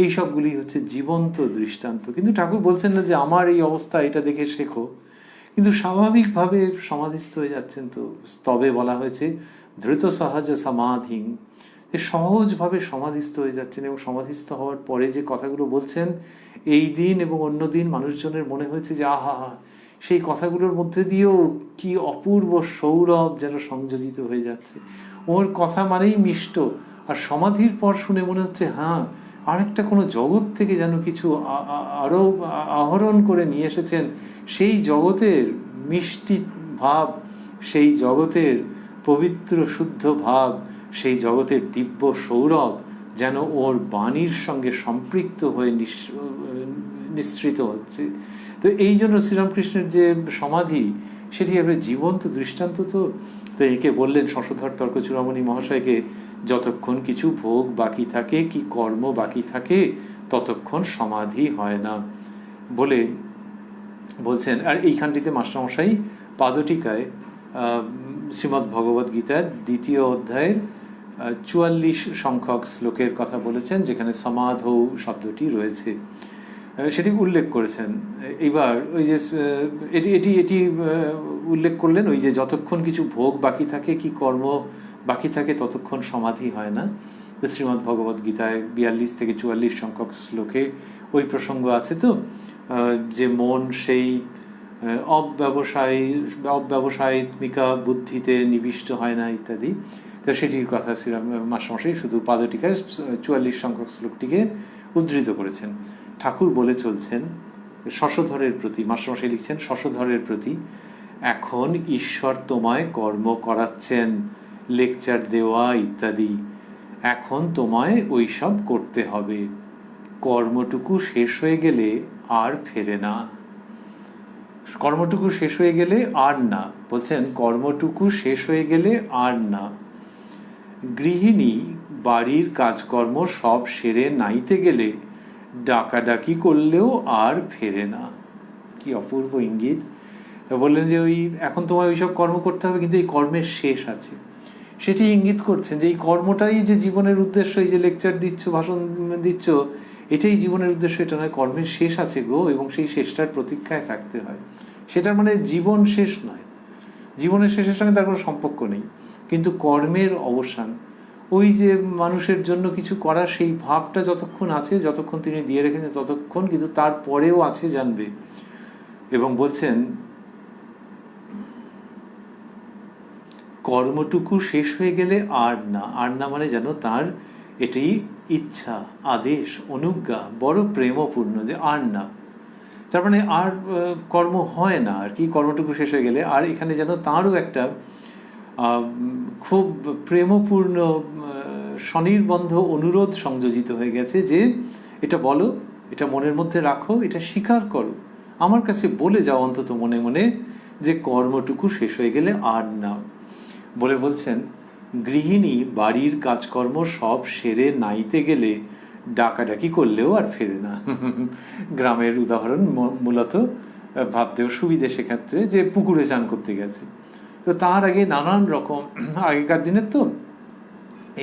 এই সবগুলি হচ্ছে জীবন্ত দৃষ্টান্ত। কিন্তু ঠাকুর বলছেন না যে আমার এই অবস্থা, এটা দেখে শেখো, কিন্তু স্বাভাবিকভাবে সমাধিস্থ হয়ে যাচ্ছেন। তো স্তবে বলা হয়েছে ধৃত সহজ সমাধিং, সহজভাবে সমাধিস্থ হয়ে যাচ্ছেন। এবং সমাধিস্থ হওয়ার পরে যে কথাগুলো বলছেন, এই দিন এবং অন্য দিন মানুষজনের মনে হয়েছে যে আহা, সেই কথাগুলোর মধ্যে দিয়েও কি অপূর্ব সৌরভ যেন সংযোজিত হয়ে যাচ্ছে। ওর কথা মানেই মিষ্ট, আর সমাধির পর শুনে মনে হচ্ছে হ্যাঁ, আরেকটা কোনো জগৎ থেকে যেন কিছু আরো আহরণ করে নিয়ে এসেছেন, সেই জগতের মিষ্টি ভাব সেই জগতের পবিত্র শুদ্ধ ভাব, সেই জগতের দিব্য সৌরভ যেন ওর বাণীর সঙ্গে সম্পৃক্ত হয়ে নিঃসৃত হচ্ছে। তো এই জন্য শ্রীরামকৃষ্ণের যে সমাধি, সেটি একটা জীবন্ত দৃষ্টান্ত। তো একে বললেন শশধর তর্কচূড়ামণি মহাশয়কে, যতক্ষণ কিছু ভোগ বাকি থাকে, কি কর্ম বাকি থাকে, ততক্ষণ সমাধি হয় না বলে বলছেন। আর এইখানটিতে মাস্টারমশাই পাদটিকায় শ্রীমদ্ ভগবদ্ গীতার 2য় অধ্যায়ের 44 সংখ্যক শ্লোকের কথা বলেছেন, যেখানে সমাধৌ শব্দটি রয়েছে, সেটি উল্লেখ করেছেন। এবার ওই যে এটি উল্লেখ করলেন, ওই যে যতক্ষণ কিছু ভোগ বাকি থাকে, কি কর্ম বাকি থাকে, ততক্ষণ সমাধি হয় না। শ্রীমদ্ ভগবদ্ গীতায় 42 থেকে 44 সংখ্যক শ্লোকে ওই প্রসঙ্গ আছে। তো যে মন সেই অব্যবসায়িকা বুদ্ধিতে নিবিষ্ট হয় না ইত্যাদি, তো সেটির কথা মাস্টারমশাই শুধু পাদটিকায় 44 সংখ্যক শ্লোকটিকে উদ্ধৃত করেছেন। ঠাকুর বলে চলছেন শশধরের প্রতি, মাস্টারমশাই লিখছেন, শশধরের প্রতি এখন ঈশ্বর তোমায় কর্ম করাচ্ছেন, লেকচার দেওয়া ইত্যাদি। এখন তোমায় ওইসব করতে হবে। কর্মটুকু শেষ হয়ে গেলে আর ফেরে না। কর্মটুকু শেষ হয়ে গেলে আর না, বলছেন কর্মটুকু শেষ হয়ে গেলে আর না। গৃহিণী বাড়ির কাজকর্ম সব সেরে নাইতে গেলে ডাকাডাকি করলেও আর ফেরে না। কি অপূর্ব ইঙ্গিত! বললেন যে ওই এখন তোমায় ওইসব কর্ম করতে হবে, কিন্তু এই কর্মের শেষ আছে। সেটি ইঙ্গিত করছেন যে এই কর্মটাই যে জীবনের উদ্দেশ্য। এই যে লেকচার দিচ্ছ, ভাষণ দিচ্ছ, এটাই জীবনের উদ্দেশ্য, এটা নয়। কর্মের শেষ আছে গো, এবং সেই শেষটার প্রতীক্ষায় থাকতে হয়। সেটার মানে জীবন শেষ নয়, জীবনের শেষের সঙ্গে তার কোনো সম্পর্ক নেই, কিন্তু কর্মের অবসান। ওই যে মানুষের জন্য কিছু করার সেই ভাবটা যতক্ষণ আছে, যতক্ষণ তিনি দিয়ে রেখেছেন ততক্ষণ, কিন্তু তারপরেও আছে জানবে। এবং বলছেন কর্মটুকু শেষ হয়ে গেলে আর না। আর না মানে যেন তার এটি ইচ্ছা, আদেশ, অনুজ্ঞা বড় প্রেমপূর্ণ, যে আর না, তার মানে আর কর্ম হয় না আর কি, কর্মটুকু শেষ হয়ে গেলে। আর এখানে যেন তাঁরও একটা খুব প্রেমপূর্ণ স্বনির্বন্ধ অনুরোধ সংযোজিত হয়ে গেছে, যে এটা বলো, এটা মনের মধ্যে রাখো, এটা স্বীকার করো, আমার কাছে বলে যাও অন্তত মনে মনে, যে কর্মটুকু শেষ হয়ে গেলে আর না। বলে বলছেন গৃহিণী বাড়ির কাজকর্ম সব সেরে নাইতে গেলে ডাকাডাকি করলেও আর ফেরে না। গ্রামের উদাহরণ মূলত ভাবতেও সুবিধে সেক্ষেত্রে, যে পুকুরে চান করতে গেছে, তো তার আগে নানান রকম, আগেকার দিনের তো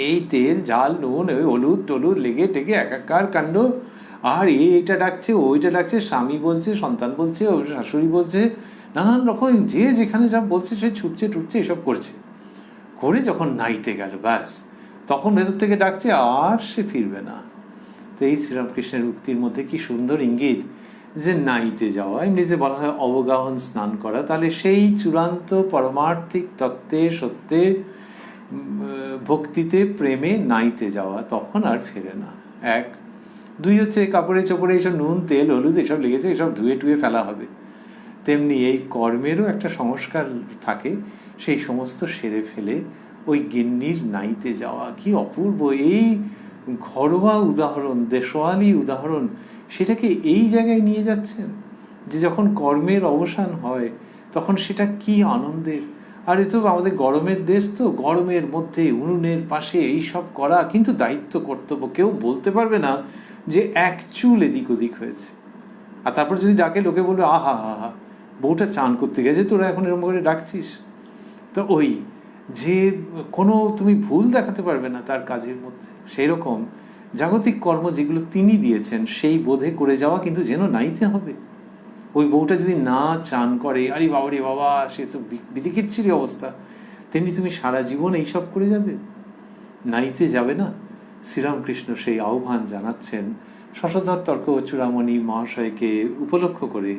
এই তেল ঝাল নুন ওই হলুদ টলুদ লেগে টেগে একাকার কাণ্ড। আর এইটা ডাকছে, ওইটা ডাকছে, স্বামী বলছে, সন্তান বলছে, ওর শাশুড়ি বলছে, নানান রকম যে যেখানে যা বলছে সে ছুটছে টুটছে, এসব করছে। করে যখন নাইতে গেল, ব্যাস তখন ভেতর থেকে ডাকছে আর সে ফিরবে না। তো এই শ্রীরামকৃষ্ণের উক্তির মধ্যে কি সুন্দর ইঙ্গিত, যে নাইতে যাওয়া, এমনিতে বলা হয় অবগাহন স্নান করা, তাহলে সেই চূড়ান্ত পারমার্থিক তত্ত্বে, সত্যে, ভক্তিতে, প্রেমে নাইতে যাওয়া, তখন আর ফেরে না। এক। দুই হচ্ছে কাপড়ে চোপড়ে এইসব নুন তেল হলুদ এসব লেগেছে, এসব ধুয়ে টুয়ে ফেলা হবে। তেমনি এই কর্মেরও একটা সংস্কার থাকে, সেই সমস্ত সেরে ফেলে ওই গিন্নির নাইতে যাওয়া। কি অপূর্ব এই ঘরোয়া উদাহরণ, দেশওয়ালি উদাহরণ, সেটাকে এই জায়গায় নিয়ে যাচ্ছেন, যে যখন কর্মের অবসান হয় তখন সেটা কি আনন্দের। আর এ তো আমাদের গরমের দেশ, তো গরমের মধ্যে উনুনের পাশে এইসব করা, কিন্তু দায়িত্ব কর্তব্য, কেউ বলতে পারবে না যে এক চুল এদিক ওদিক হয়েছে। আর তারপর যদি ডাকে, লোকে বলবে আহা হা হা, বউটা চান করতে গেছে, তোরা এখন এরকম করে ডাকছিস। তো ওই যে কোনো তুমি ভুল দেখাতে পারবে না তার কাজের মধ্যে। সেই রকম জাগতিক কর্ম যেগুলো তিনি দিয়েছেন, সেই বোধে করে যাওয়া, কিন্তু যেন নাইতে হবে। ওই বউটা যদি না চান করে, আরে বাবা রে বাবা, সে তো বিধিকিচ্ছিরি অবস্থা, তেমনি তুমি সারা জীবন এইসব করে যাবে, নাইতে যাবে না। শ্রীরামকৃষ্ণ সেই আহ্বান জানাচ্ছেন শশধর তর্কচূড়ামণি মহাশয়কে উপলক্ষ করে,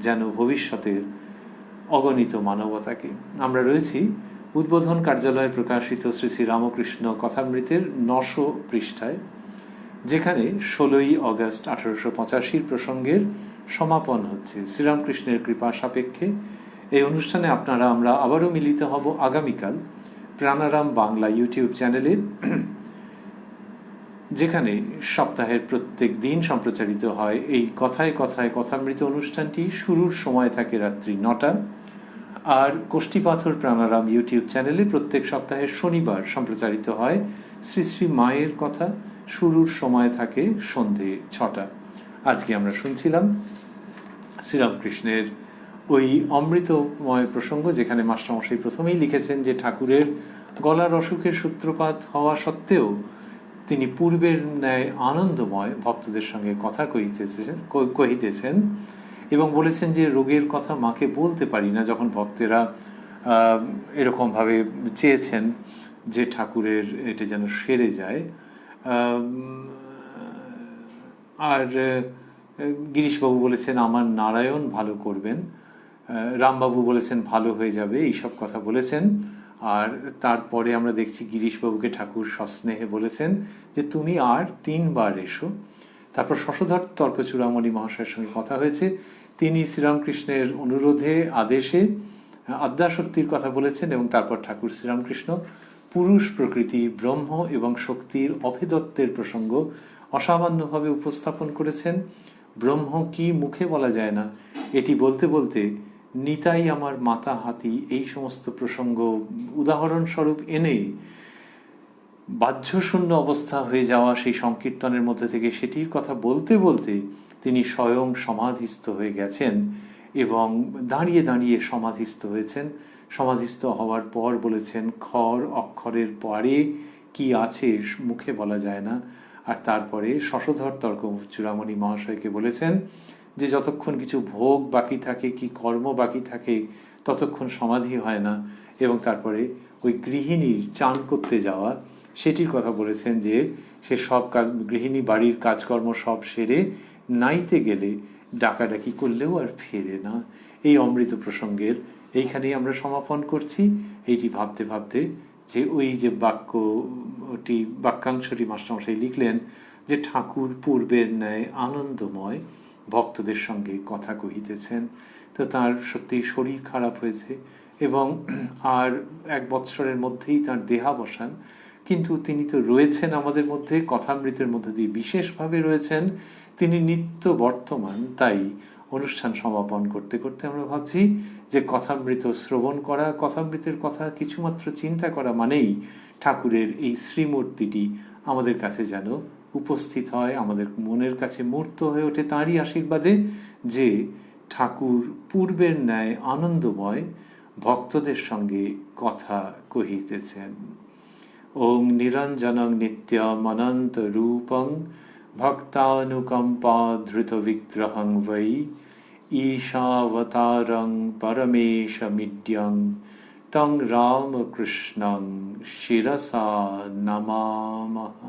যেন ভবিষ্যতের অগণিত মানবতাকে। আমরা রয়েছি উদ্বোধন কার্যালয়ে প্রকাশিত শ্রী শ্রী রামকৃষ্ণ কথামৃতের 900 পৃষ্ঠায়, যেখানে 16ই অগস্ট 1885 প্রসঙ্গের সমাপন হচ্ছে। শ্রীরামকৃষ্ণের কৃপা সাপেক্ষে এই অনুষ্ঠানে আমরা আবারও মিলিত হব আগামীকাল প্রাণারাম বাংলা ইউটিউব চ্যানেলে, যেখানে সপ্তাহের প্রত্যেক দিন সম্প্রচারিত হয় এই কথায় কথায় কথামৃত অনুষ্ঠানটি। শুরুর সময় থাকে রাত্রি 9টা। আর কোষ্ঠীপাথর প্রাণারাম ইউটিউব চ্যানেলে প্রত্যেক সপ্তাহের শনিবার সম্প্রচারিত হয় শ্রী শ্রী মায়ের কথা। শুরুর সময় থাকে সন্ধে 6টা। আজকে আমরা শুনছিলাম শ্রীরামকৃষ্ণের ওই অমৃতময় প্রসঙ্গ, যেখানে মাস্টারমশাই প্রথমেই লিখেছেন যে ঠাকুরের গলার অসুখের সূত্রপাত হওয়া সত্ত্বেও তিনি পূর্বের ন্যায় আনন্দময় ভক্তদের সঙ্গে কথা কহিতেছেন এবং বলেছেন যে রোগের কথা মাকে বলতে পারি না, যখন ভক্তেরা এরকমভাবে চেয়েছেন যে ঠাকুরের এটা যেন সেরে যায়। আর গিরিশবাবু বলেছেন আমার নারায়ণ ভালো করবেন, রামবাবু বলেছেন ভালো হয়ে যাবে, এইসব কথা বলেছেন। আর তারপরে আমরা দেখছি গিরিশবাবুকে ঠাকুর সস্নেহে বলেছেন যে তুমি আর 3 বার এসো। তারপর শশধর তর্কচূড়ামণি মহাশয়ের সঙ্গে কথা হয়েছে, তিনি শ্রীরামকৃষ্ণের অনুরোধে আদেশে আদ্যাশক্তির কথা বলেছেন এবং তারপর ঠাকুর শ্রীরামকৃষ্ণ পুরুষ প্রকৃতি ব্রহ্ম এবং শক্তির অভেদত্বের প্রসঙ্গ অসামান্যভাবে উপস্থাপন করেছেন। ব্রহ্ম কি মুখে বলা যায় না, এটি বলতে বলতে নিতাই আমার মাথা হাতি এই সমস্ত প্রসঙ্গ উদাহরণস্বরূপ এনে বাহ্যশূন্য অবস্থা হয়ে যাওয়া সেই সংকীর্তনের মধ্যে থেকে সেটির কথা বলতে বলতে তিনি স্বয়ং সমাধিস্থ হয়ে গেছেন এবং দাঁড়িয়ে দাঁড়িয়ে সমাধিস্থ হয়েছেন। সমাধিস্থ হওয়ার পর বলেছেন খর অক্ষরের পরে কি আছে মুখে বলা যায় না। আর তারপরে শশধর তর্কচূড়ামণি মহাশয়কে বলেছেন যে যতক্ষণ কিছু ভোগ বাকি থাকে কি কর্ম বাকি থাকে ততক্ষণ সমাধি হয় না। এবং তারপরে ওই গৃহিণীর চান করতে যাওয়া সেটির কথা বলেছেন যে সে সব কাজ, গৃহিণী বাড়ির কাজকর্ম সব সেরে নাইতে গেলে ডাকাডাকি করলেও আর ফেরে না। এই অমৃত প্রসঙ্গের এইখানেই আমরা সমাপন করছি। এইটি ভাবতে ভাবতে যে ওই যে বাক্যাংশটি মাস্টারমশাই লিখলেন যে ঠাকুর পূর্বের ন্যায় আনন্দময় ভক্তদের সঙ্গে কথা কহিতেছেন, তো তার সত্যি শরীর খারাপ হয়েছে এবং আর 1 বৎসরের মধ্যেই তার দেহাবসান। কিন্তু তিনি তো রয়েছেন আমাদের মধ্যে, কথামৃতের মধ্যে দিয়ে বিশেষভাবে রয়েছেন, তিনি নিত্য বর্তমান। তাই অনুষ্ঠান সমাপন করতে করতে আমরা ভাবছি যে কথামৃত শ্রবণ করা, কথামৃতের কথা কিছুমাত্র চিন্তা করা মানেই ঠাকুরের এই শ্রীমূর্তিটি আমাদের কাছে যেন উপস্থিত হয়, আমাদের মনের কাছে মূর্ত হয়ে ওঠে তাঁরই আশীর্বাদে যে ঠাকুর পূর্বের ন্যায় আনন্দময় ভক্তদের সঙ্গে কথা কহিতেছেন। ওং নিরঞ্জনং নিত্যম অনন্ত রূপং ভক্তানুকম্পা ধৃত বিগ্রহং বৈ ঈশাবতারং পরমেশমিড্যং তং রামকৃষ্ণং শিরসা নমামঃ।